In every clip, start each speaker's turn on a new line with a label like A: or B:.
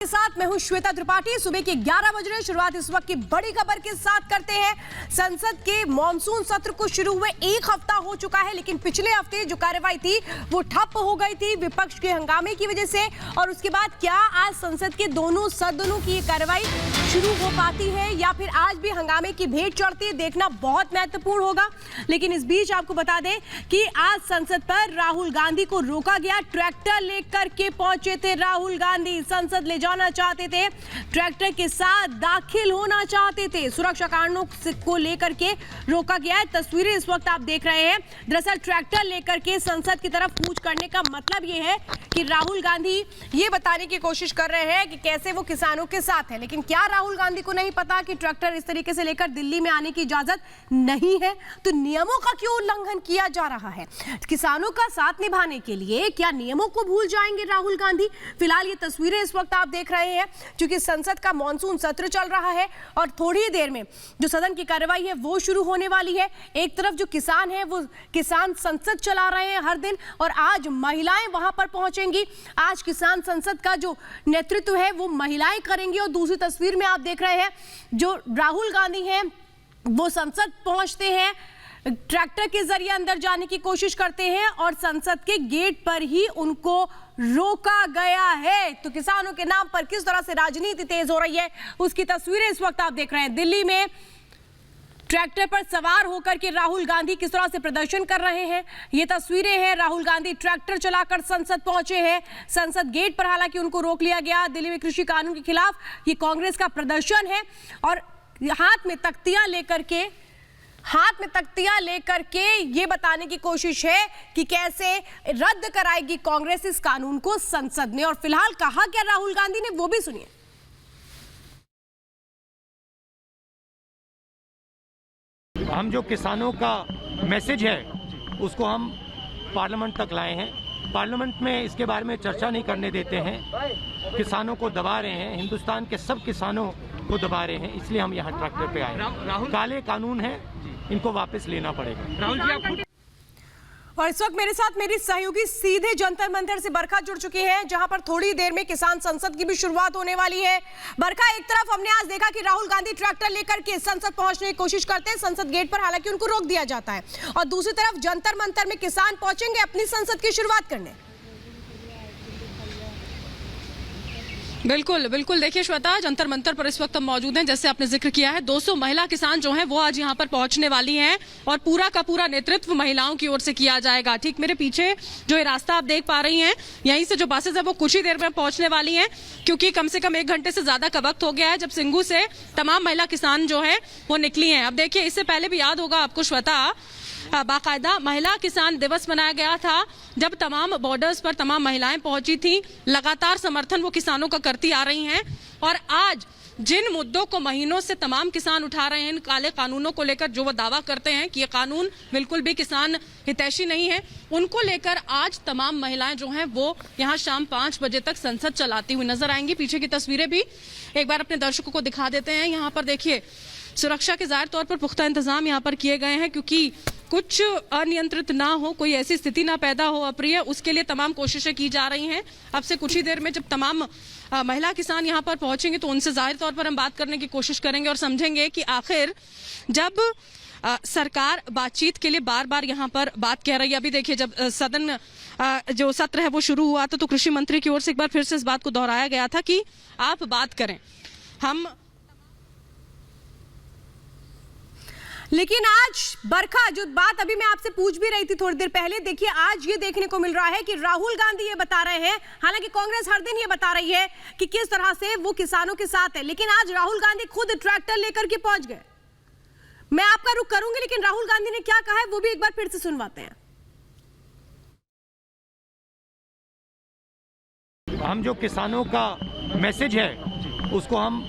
A: के साथ मैं हूं श्वेता त्रिपाठी। सुबह के 11 बज रहे। शुरुआत इस वक्त की बड़ी खबर के साथ करते हैं। संसद के मॉनसून सत्र को शुरू हुए एक हफ्ता हो चुका है, लेकिन पिछले हफ्ते जो कार्रवाई थी वो ठप हो गई थी विपक्ष के हंगामे की वजह से। और उसके बाद क्या आज संसद के दोनों सदनों की ये कार्रवाई शुरू हो पाती है या फिर आज भी हंगामे की भेंट चढ़ती है, देखना बहुत महत्वपूर्ण होगा। लेकिन इस बीच आपको बता दें कि आज संसद पर राहुल गांधी को रोका गया। ट्रैक्टर लेकर के पहुंचे थे राहुल गांधी, संसद ले जाना चाहते थे, ट्रैक्टर के साथ दाखिल होना चाहते थे। सुरक्षा कारणों को लेकर के रोका गया है। तस्वीरें इस वक्त आप देख रहे हैं। दरअसल ट्रैक्टर लेकर के संसद की तरफ कूच करने का मतलब ये है कि राहुल गांधी ये बताने की कोशिश कर रहे हैं कि कैसे वो किसानों के साथ है। लेकिन क्या राहुल गांधी को नहीं पता कि ट्रैक्टर इस तरीके से लेकर दिल्ली में आने की इजाजत नहीं है? तो नियमों का क्यों उल्लंघन किया जा रहा है? किसानों का साथ निभाने के लिए क्या नियमों को भूल जाएंगे राहुल गांधी? फिलहाल ये तस्वीरें इस वक्त आप देख रहे हैं क्योंकि संसद का मॉनसून सत्र चल रहा है और थोड़ी देर में जो सदन की कार्रवाई है वो शुरू होने वाली है। एक तरफ जो किसान है वो किसान संसद चला रहे हैं हर दिन, और आज महिलाएं वहां पर पहुंचेंगी। आज किसान संसद का जो नेतृत्व है वो महिलाएं करेंगी। और दूसरी तस्वीर में आप देख रहे हैं जो राहुल गांधी हैं वो संसद पहुंचते हैं, ट्रैक्टर के जरिए अंदर जाने की कोशिश करते हैं और संसद के गेट पर ही उनको रोका गया है। तो किसानों के नाम पर किस तरह से राजनीति तेज हो रही है उसकी तस्वीरें इस वक्त आप देख रहे हैं। दिल्ली में ट्रैक्टर पर सवार होकर के राहुल गांधी किस तरह से प्रदर्शन कर रहे हैं, ये तस्वीरें हैं। राहुल गांधी ट्रैक्टर चलाकर संसद पहुंचे हैं। संसद गेट पर हालांकि उनको रोक लिया गया। दिल्ली में कृषि कानून के खिलाफ ये कांग्रेस का प्रदर्शन है और हाथ में तख्तियां लेकर के ये बताने की कोशिश है कि कैसे रद्द कराएगी कांग्रेस इस कानून को संसद में। और फिलहाल कहा क्या राहुल गांधी ने वो भी सुनिए।
B: हम जो किसानों का मैसेज है उसको हम पार्लियामेंट तक लाए हैं। पार्लियामेंट में इसके बारे में चर्चा नहीं करने देते हैं, किसानों को दबा रहे हैं, हिंदुस्तान के सब किसानों को दबा रहे हैं। इसलिए हम यहाँ ट्रैक्टर पे आए। काले कानून है, इनको वापस लेना पड़ेगा। राहुल जी आप।
A: और इस वक्त मेरे साथ मेरी सहयोगी सीधे जंतर मंतर से बरखा जुड़ चुकी है, जहां पर थोड़ी देर में किसान संसद की भी शुरुआत होने वाली है। बरखा, एक तरफ हमने आज देखा कि राहुल गांधी ट्रैक्टर लेकर के संसद पहुंचने की कोशिश करते हैं, संसद गेट पर हालांकि उनको रोक दिया जाता है, और दूसरी तरफ जंतर मंतर में किसान पहुंचेंगे अपनी संसद की शुरुआत करने।
C: बिल्कुल बिल्कुल, देखिए श्वेता, जंतर मंतर पर इस वक्त हम मौजूद हैं। जैसे आपने जिक्र किया है 200 महिला किसान जो हैं वो आज यहाँ पर पहुंचने वाली हैं और पूरा का पूरा नेतृत्व महिलाओं की ओर से किया जाएगा। ठीक मेरे पीछे जो ये रास्ता आप देख पा रही हैं, यहीं से जो बसेज है वो कुछ ही देर में पहुंचने वाली हैं, क्योंकि कम से कम 1 घंटे से ज्यादा का वक्त हो गया है जब सिंघू से तमाम महिला किसान जो है वो निकली हैं। अब देखिए, इससे पहले भी याद होगा आपको श्वेता, बाकायदा महिला किसान दिवस मनाया गया था जब तमाम बॉर्डर्स पर तमाम महिलाएं पहुंची थी। लगातार समर्थन वो किसानों का करती आ रही हैं और आज जिन मुद्दों को महीनों से तमाम किसान उठा रहे हैं, इन काले कानूनों को लेकर जो वो दावा करते हैं कि ये कानून बिल्कुल भी किसान हितैषी नहीं है, उनको लेकर आज तमाम महिलाएं जो हैं वो यहाँ शाम 5 बजे तक संसद चलाती हुई नजर आएंगी। पीछे की तस्वीरें भी एक बार अपने दर्शकों को दिखा देते हैं। यहाँ पर देखिए, सुरक्षा के जाहिर तौर पर पुख्ता इंतजाम यहाँ पर किए गए हैं, क्योंकि कुछ अनियंत्रित ना हो, कोई ऐसी स्थिति ना पैदा हो अप्रिय, उसके लिए तमाम कोशिशें की जा रही हैं। अब से कुछ ही देर में जब तमाम महिला किसान यहाँ पर पहुंचेंगे तो उनसे जाहिर तौर पर हम बात करने की कोशिश करेंगे और समझेंगे कि आखिर जब सरकार बातचीत के लिए बार बार यहाँ पर बात कह रही है। अभी देखिए, जब सदन जो सत्र है वो शुरू हुआ था तो कृषि मंत्री की ओर से एक बार फिर से इस बात को दोहराया गया था कि आप बात करें, हम।
A: लेकिन आज बरखा, जो बात अभी मैं आपसे पूछ भी रही थी थोड़ी देर पहले, देखिए आज ये देखने को मिल रहा है कि राहुल गांधी ये बता रहे हैं, हालांकि कांग्रेस हर दिन ये बता रही है कि किस तरह से वो किसानों के साथ है, लेकिन आज राहुल गांधी खुद ट्रैक्टर लेकर के पहुंच गए। मैं आपका रुख करूंगी, लेकिन राहुल गांधी ने क्या कहा है वो भी एक बार फिर से सुनवाते हैं।
B: हम जो किसानों का मैसेज है उसको हम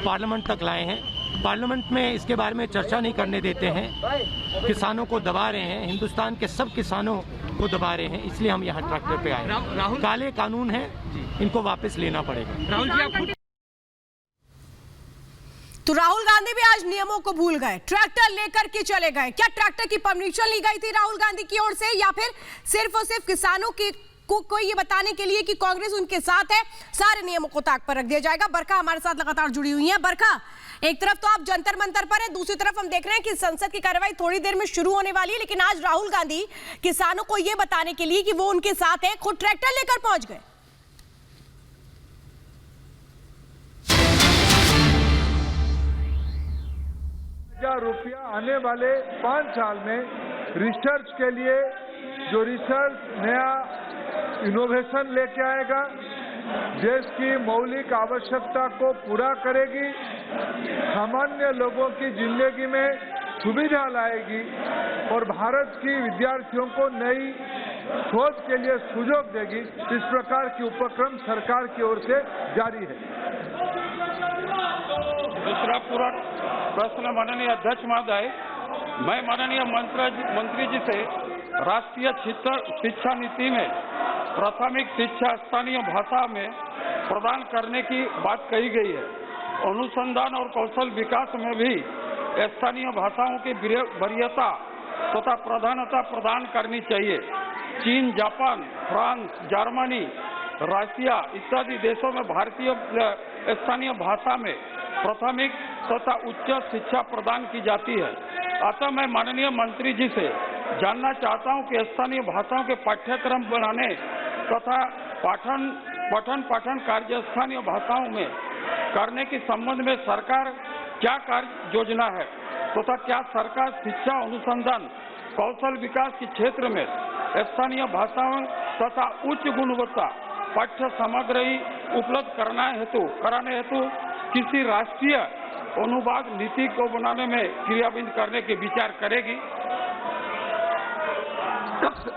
B: पार्लियामेंट तक लाए हैं। पार्लियामेंट में इसके बारे में चर्चा नहीं करने देते हैं, किसानों को दबा रहे हैं, हिंदुस्तान के सब किसानों को दबा रहे हैं। इसलिए हम यहाँ ट्रैक्टर पे आए। काले कानून है, इनको वापस लेना पड़ेगा। राहुल जी आप।
A: तो राहुल गांधी भी आज नियमों को भूल गए, ट्रैक्टर लेकर के चले गए। क्या ट्रैक्टर की परमिशन ली गई थी राहुल गांधी की ओर से या फिर सिर्फ और सिर्फ किसानों की कोई ये बताने के लिए कि कांग्रेस उनके साथ है, सारे नियमों को ताक पर रख दिया जाएगा। बरखा हमारे साथ लगातार जुड़ी हुई है। बरखा, एक तरफ तो आप जंतर मंतर पर है, दूसरी तरफ हम देख रहे हैं कि संसद की कार्रवाई थोड़ी देर में शुरू होने वाली है, लेकिन आज राहुल गांधी किसानों को यह बताने के लिए कि वो उनके साथ है, खुद ट्रैक्टर लेकर पहुंच गए।
D: रुपया आने वाले 5 साल में रिसर्च के लिए, जो रिसर्च नया इनोवेशन लेके आएगा, देश की मौलिक आवश्यकता को पूरा करेगी, सामान्य लोगों की जिंदगी में सुविधा लाएगी और भारत की विद्यार्थियों को नई शोध के लिए सुयोग देगी, इस प्रकार की उपक्रम सरकार की ओर से जारी है।
E: दूसरा पूरा प्रश्न माननीय अध्यक्ष महोदय, मैं माननीय मंत्री जी से राष्ट्रीय शिक्षा नीति में प्राथमिक शिक्षा स्थानीय भाषा में प्रदान करने की बात कही गई है। अनुसंधान और कौशल विकास में भी स्थानीय भाषाओं की वरीयता तथा प्राधान्यता प्रदान करनी चाहिए। चीन, जापान, फ्रांस, जर्मनी, रशिया इत्यादि देशों में भारतीय स्थानीय भाषा में प्राथमिक तथा उच्च शिक्षा प्रदान की जाती है। अतः मैं माननीय मंत्री जी से जानना चाहता हूं कि स्थानीय भाषाओं के पाठ्यक्रम बनाने तथा पठन पाठन कार्य स्थानीय भाषाओं में करने के संबंध में सरकार क्या कार्य योजना है तथा क्या सरकार शिक्षा अनुसंधान कौशल विकास के क्षेत्र में स्थानीय भाषाओं तथा उच्च गुणवत्ता पाठ्य सामग्री उपलब्ध कराने हेतु किसी राष्ट्रीय अनुवाद नीति को बनाने में क्रियान्वित करने के विचार करेगी।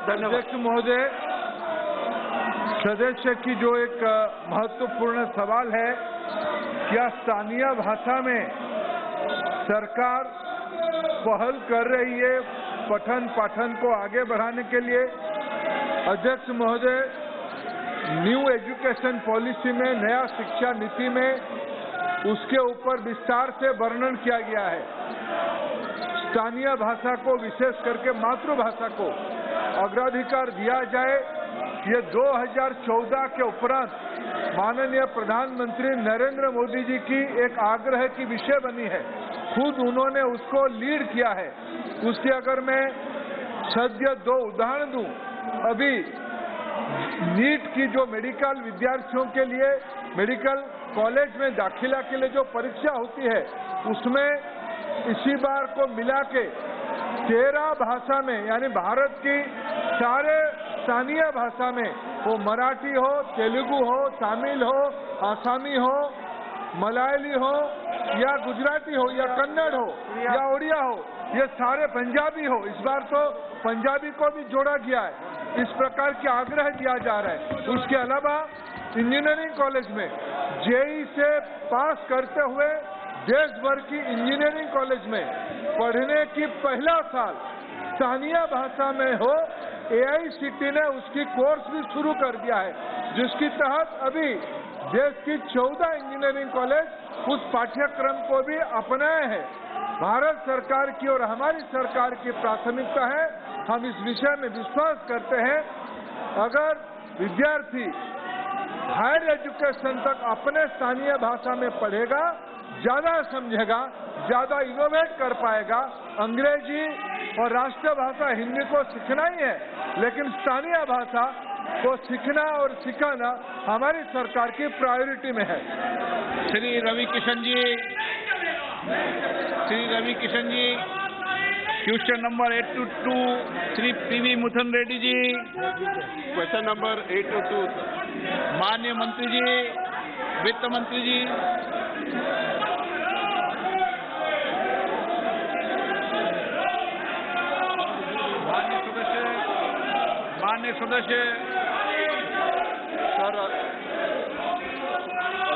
D: अध्यक्ष महोदय, सदस्य की जो एक महत्वपूर्ण सवाल है, क्या स्थानीय भाषा में सरकार पहल कर रही है पठन पाठन को आगे बढ़ाने के लिए? अध्यक्ष महोदय, न्यू एजुकेशन पॉलिसी में, नया शिक्षा नीति में उसके ऊपर विस्तार से वर्णन किया गया है। स्थानीय भाषा को, विशेष करके मातृभाषा को अग्राधिकार दिया जाए। ये 2014 के उपरांत माननीय प्रधानमंत्री नरेंद्र मोदी जी की एक आग्रह की विषय बनी है, खुद उन्होंने उसको लीड किया है। उसके अगर मैं सद्य 2 उदाहरण दूं, अभी नीट की जो मेडिकल विद्यार्थियों के लिए मेडिकल कॉलेज में दाखिला के लिए जो परीक्षा होती है, उसमें इसी बार को मिला के 13 भाषा में, यानी भारत की सारे स्थानीय भाषा में, वो मराठी हो, तेलुगु हो, तमिल हो, आसामी हो, मलयाली हो या गुजराती हो या कन्नड़ हो या उड़िया हो, ये सारे पंजाबी हो, इस बार तो पंजाबी को भी जोड़ा गया है। इस प्रकार के आग्रह किया जा रहा है। उसके अलावा इंजीनियरिंग कॉलेज में जेईई से पास करते हुए देश भर की इंजीनियरिंग कॉलेज में पढ़ने की पहला साल स्थानीय भाषा में हो, एआईसीटी ने उसकी कोर्स भी शुरू कर दिया है, जिसके तहत अभी देश की 14 इंजीनियरिंग कॉलेज उस पाठ्यक्रम को भी अपनाए हैं। भारत सरकार की और हमारी सरकार की प्राथमिकता है, हम इस विषय में विश्वास करते हैं, अगर विद्यार्थी हायर एजुकेशन तक अपने स्थानीय भाषा में पढ़ेगा, ज्यादा समझेगा, ज्यादा इनोवेट कर पाएगा। अंग्रेजी और राष्ट्रीय भाषा हिंदी को सीखना ही है, लेकिन स्थानीय भाषा को सीखना और सिखाना हमारी सरकार की प्रायोरिटी में है।
F: Shri Ravi Kishan ji, question number 822, Shri PV Muthan Reddy ji.
G: Question number 822।
F: माननीय मंत्री जी, वित्त मंत्री जी। माननीय सदस्य
G: Sir,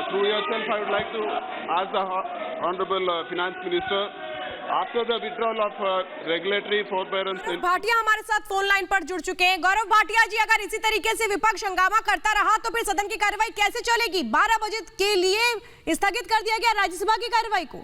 G: through yourself, I would like to ask the Honorable Finance Minister, after the withdrawal of regulatory forbearance.
A: Bhatia हमारे साथ फोन लाइन पर जुड़ चुके हैं। गौरव भाटिया जी, अगर इसी तरीके से विपक्ष हंगामा करता रहा तो फिर सदन की कार्रवाई कैसे चलेगी? 12 बजे के लिए स्थगित कर दिया गया राज्यसभा की कार्रवाई को।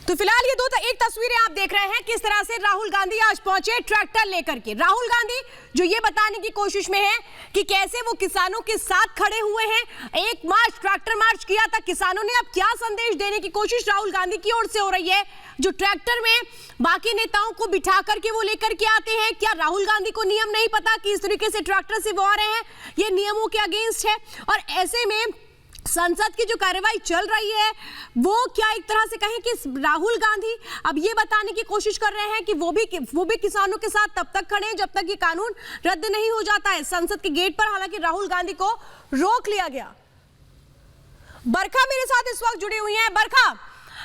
A: तो फिलहाल ये एक तस्वीरें आप देख रहे हैं किस तरह से राहुल गांधी आज पहुंचे ट्रैक्टर लेकर के। राहुल गांधी जो ये बताने की कोशिश में है कि कैसे वो किसानों के साथ खड़े हुए हैं। एक मार्च ट्रैक्टर मार्च किया था किसानों ने, अब क्या संदेश देने की कोशिश राहुल गांधी की ओर से हो रही है। जो ट्रैक्टर में बाकी नेताओं को बिठा करके वो लेकर के आते हैं, क्या राहुल गांधी को नियम नहीं पता कि इस तरीके से ट्रैक्टर से वो आ रहे हैं, ये नियमों के अगेंस्ट है। और ऐसे में संसद की जो कार्यवाही चल रही है वो क्या एक तरह से कहें कि राहुल गांधी अब ये बताने की कोशिश कर रहे हैं कि वो भी किसानों के साथ तब तक खड़े हैं जब तक ये कानून रद्द नहीं हो जाता है संसद के गेट पर। हालांकि राहुल गांधी को रोक लिया गया। बरखा मेरे साथ इस वक्त जुड़ी हुई है। बरखा,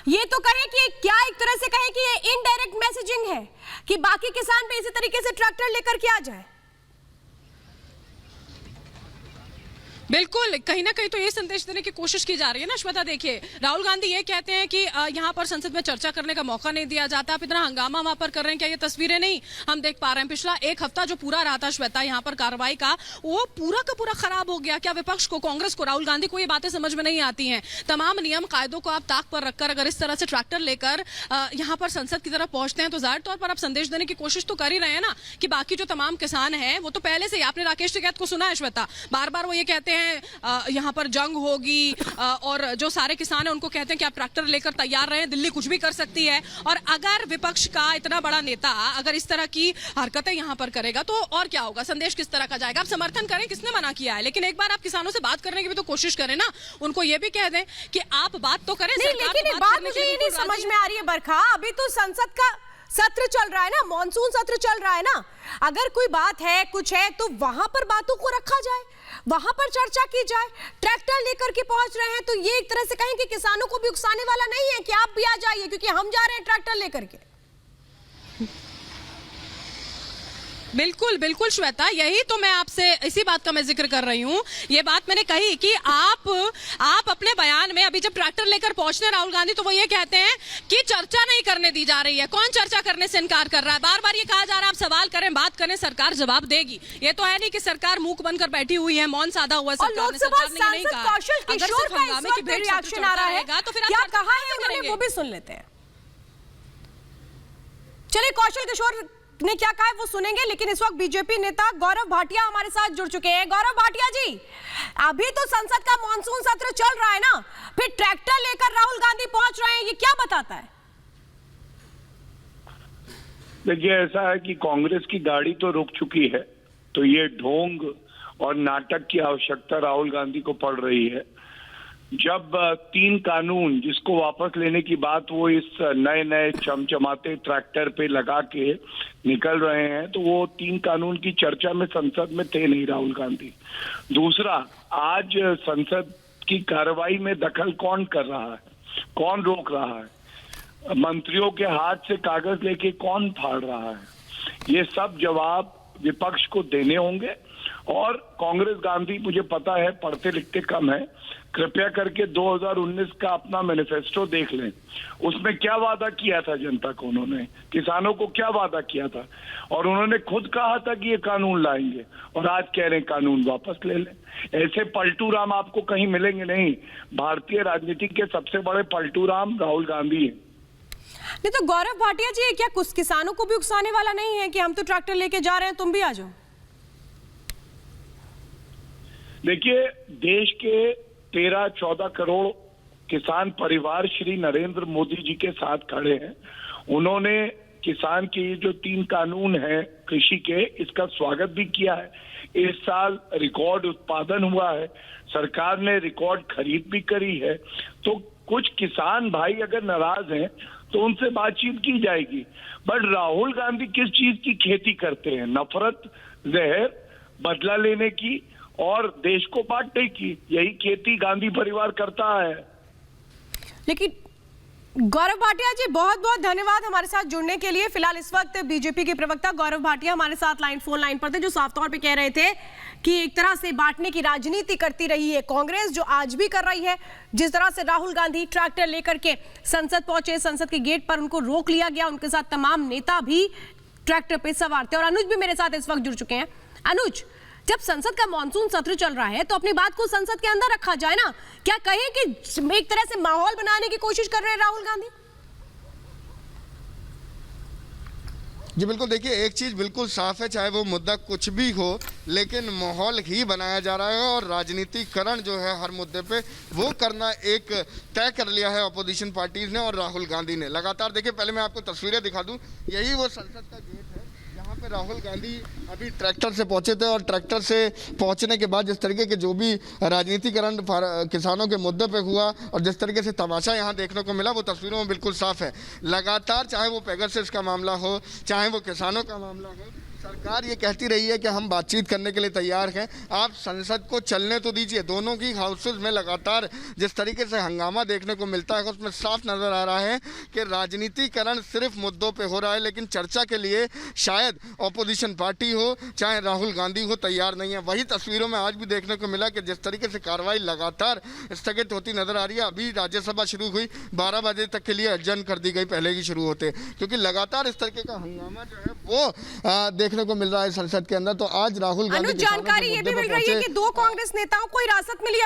A: ये तो कहें कि क्या एक तरह से कहें कि ये इनडायरेक्ट मैसेजिंग है कि बाकी किसान भी इसी तरीके से ट्रैक्टर लेकर के आ जाए।
C: बिल्कुल, कहीं ना कहीं तो ये संदेश देने की कोशिश की जा रही है ना श्वेता। देखिए, राहुल गांधी ये कहते हैं कि यहाँ पर संसद में चर्चा करने का मौका नहीं दिया जाता। आप इतना हंगामा वहां पर कर रहे हैं, क्या ये तस्वीरें नहीं हम देख पा रहे हैं? पिछला एक हफ्ता जो पूरा रहा था श्वेता यहाँ पर कार्रवाई का, वो पूरा का पूरा खराब हो गया। क्या विपक्ष को, कांग्रेस को, राहुल गांधी को ये बातें समझ में नहीं आती हैं? तमाम नियम कायदों को आप ताक पर रखकर अगर इस तरह से ट्रैक्टर लेकर यहाँ पर संसद की तरफ पहुंचते हैं तो जाहिर तौर पर आप संदेश देने की कोशिश तो कर ही रहे हैं ना कि बाकी जो तमाम किसान हैं वो तो पहले से ही, आपने राकेश टिकैत को सुना है श्वेता, बार बार वो ये कहते हैं यहाँ पर जंग होगी और जो सारे किसान हैं उनको कहते हैं कि आप ट्रैक्टर लेकर तैयार रहें, दिल्ली कुछ भी कर सकती है। और अगर विपक्ष का इतना बड़ा नेता अगर इस तरह की हरकतें यहाँ पर करेगा तो और क्या होगा, संदेश किस तरह का जाएगा? आप समर्थन करें, किसने मना किया है, लेकिन एक बार आप किसानों से बात करने की भी तो कोशिश करें ना। उनको ये भी कह दें कि आप बात तो करें।
A: लेकिन बात मुझे ये नहीं समझ में आ रही है बरखा, अभी तो संसद का सत्र चल रहा है ना, मॉनसून सत्र चल रहा है ना। अगर कोई बात है, कुछ है तो वहां पर बातों को रखा जाए, वहां पर चर्चा की जाए। ट्रैक्टर लेकर के पहुंच रहे हैं तो ये एक तरह से कहें कि किसानों को भी उकसाने वाला नहीं है कि आप भी आ जाइए क्योंकि हम जा रहे हैं ट्रैक्टर लेकर के।
C: बिल्कुल बिल्कुल श्वेता, यही तो मैं आपसे इसी बात का मैं जिक्र कर रही हूँ। ये बात मैंने कही कि आप अपने बयान में अभी जब ट्रैक्टर लेकर पहुंचने राहुल गांधी तो वो ये कहते हैं कि चर्चा नहीं करने दी जा रही है। कौन चर्चा करने से इनकार कर रहा है? बार बार ये कहा जा रहा है आप सवाल करें, बात करें, सरकार जवाब देगी। ये तो है नहीं कि सरकार मूक बनकर बैठी हुई है, मौन साधा हुआ सरकार ने नहीं कहा। अगर सिर्फ हंगामे की भेंट
A: रिएक्शन आ रहा है
C: तो फिर
A: क्या कहा है उन्होंने वो भी सुन लेते हैं। चलिए, कौशल किशोर ने क्या कहा है वो सुनेंगे, लेकिन इस वक्त बीजेपी नेता गौरव भाटिया हमारे साथ जुड़ चुके हैं। गौरव भाटिया जी, अभी तो संसद का मॉनसून सत्र चल रहा है ना, फिर ट्रैक्टर लेकर राहुल गांधी पहुंच रहे हैं, ये क्या बताता है?
H: देखिए, ऐसा है कि कांग्रेस की गाड़ी तो रुक चुकी है, तो ये ढोंग और नाटक की आवश्यकता राहुल गांधी को पड़ रही है। जब 3 कानून जिसको वापस लेने की बात वो इस नए चमचमाते ट्रैक्टर पे लगा के निकल रहे हैं, तो वो 3 कानून की चर्चा में संसद में थे नहीं राहुल गांधी। दूसरा, आज संसद की कार्रवाई में दखल कौन कर रहा है, कौन रोक रहा है, मंत्रियों के हाथ से कागज लेके कौन फाड़ रहा है, ये सब जवाब विपक्ष को देने होंगे। और कांग्रेस गांधी, मुझे पता है पढ़ते लिखते कम है, कृपया करके 2019 का अपना मैनिफेस्टो देख लें। उसमें क्या वादा किया था जनता को, उन्होंने किसानों को क्या वादा किया था, और उन्होंने खुद कहा था कि ये कानून लाएंगे, और आज कह रहे हैं कानून वापस ले लें। ऐसे पलटू राम आपको कहीं मिलेंगे नहीं। भारतीय राजनीति के सबसे बड़े पलटू राम राहुल गांधी हैं।
A: नहीं तो गौरव भाटिया जी, क्या कुछ किसानों को भी उकसाने वाला नहीं है कि हम तो ट्रैक्टर लेके जा रहे हैं, तुम भी आ जाओ?
H: देखिए, देश के 13-14 करोड़ किसान परिवार श्री नरेंद्र मोदी जी के साथ खड़े हैं। उन्होंने किसान के जो 3 कानून हैं कृषि के, इसका स्वागत भी किया है। इस साल रिकॉर्ड उत्पादन हुआ है, सरकार ने रिकॉर्ड खरीद भी करी है। तो कुछ किसान भाई अगर नाराज हैं तो उनसे बातचीत की जाएगी। बट राहुल गांधी किस चीज की खेती करते हैं? नफरत, जहर, बदला लेने की और देश को बांटने की, यही खेती गांधी परिवार करता है।
A: लेकिन गौरव भाटिया जी, बहुत बहुत धन्यवाद हमारे साथ जुड़ने के लिए। फिलहाल इस वक्त बीजेपी के प्रवक्ता गौरव भाटिया हमारे साथ फोन लाइन पर थे, जो साफ तौर पे कह रहे थे कि एक तरह से बांटने की राजनीति करती रही है कांग्रेस, जो आज भी कर रही है। जिस तरह से राहुल गांधी ट्रैक्टर लेकर के संसद पहुंचे, संसद के गेट पर उनको रोक लिया गया, उनके साथ तमाम नेता भी ट्रैक्टर पे सवार थे। और अनुज भी मेरे साथ इस वक्त जुड़ चुके हैं। अनुज, जब संसद का मॉनसून सत्र चल रहा है तो अपनी बात को संसद के अंदर रखा जाए ना। क्या कहें कि एक तरह से माहौल बनाने की कोशिश कर रहे हैं राहुल गांधी?
I: जी बिल्कुल, देखिए एक चीज़ बिल्कुल साफ है, चाहे वो मुद्दा कुछ भी हो लेकिन माहौल ही बनाया जा रहा है और राजनीतिकरण जो है हर मुद्दे पे वो करना एक तय कर लिया है अपोजिशन पार्टीज ने और राहुल गांधी ने। लगातार देखिए, पहले मैं आपको तस्वीरें दिखा दूं, यही वो संसद का गेट है यहाँ पे राहुल गांधी अभी ट्रैक्टर से पहुंचे थे और ट्रैक्टर से पहुंचने के बाद जिस तरीके के जो भी राजनीतिकरण किसानों के मुद्दे पे हुआ और जिस तरीके से तमाशा यहाँ देखने को मिला वो तस्वीरों में बिल्कुल साफ है। लगातार चाहे वो पेगासस का मामला हो, चाहे वो किसानों का मामला हो, सरकार ये कहती रही है कि हम बातचीत करने के लिए तैयार हैं, आप संसद को चलने तो दीजिए। दोनों की हाउसेज में लगातार जिस तरीके से हंगामा देखने को मिलता है उसमें साफ नजर आ रहा है कि राजनीतिकरण सिर्फ मुद्दों पे हो रहा है, लेकिन चर्चा के लिए शायद ऑपोजिशन पार्टी हो चाहे राहुल गांधी हो तैयार नहीं है। वही तस्वीरों में आज भी देखने को मिला कि जिस तरीके से कार्रवाई लगातार स्थगित होती नजर आ रही है। अभी राज्यसभा शुरू हुई, 12 बजे तक के लिए एडजर्न कर दी गई पहले ही शुरू होते, क्योंकि लगातार इस तरीके का हंगामा जो है वो देखने को मिल रहा है संसद के अंदर। तो आज राहुल गांधी
A: जानकारी ये भी मिल रही है कि 2 कांग्रेस नेताओं को हिरासत में लिया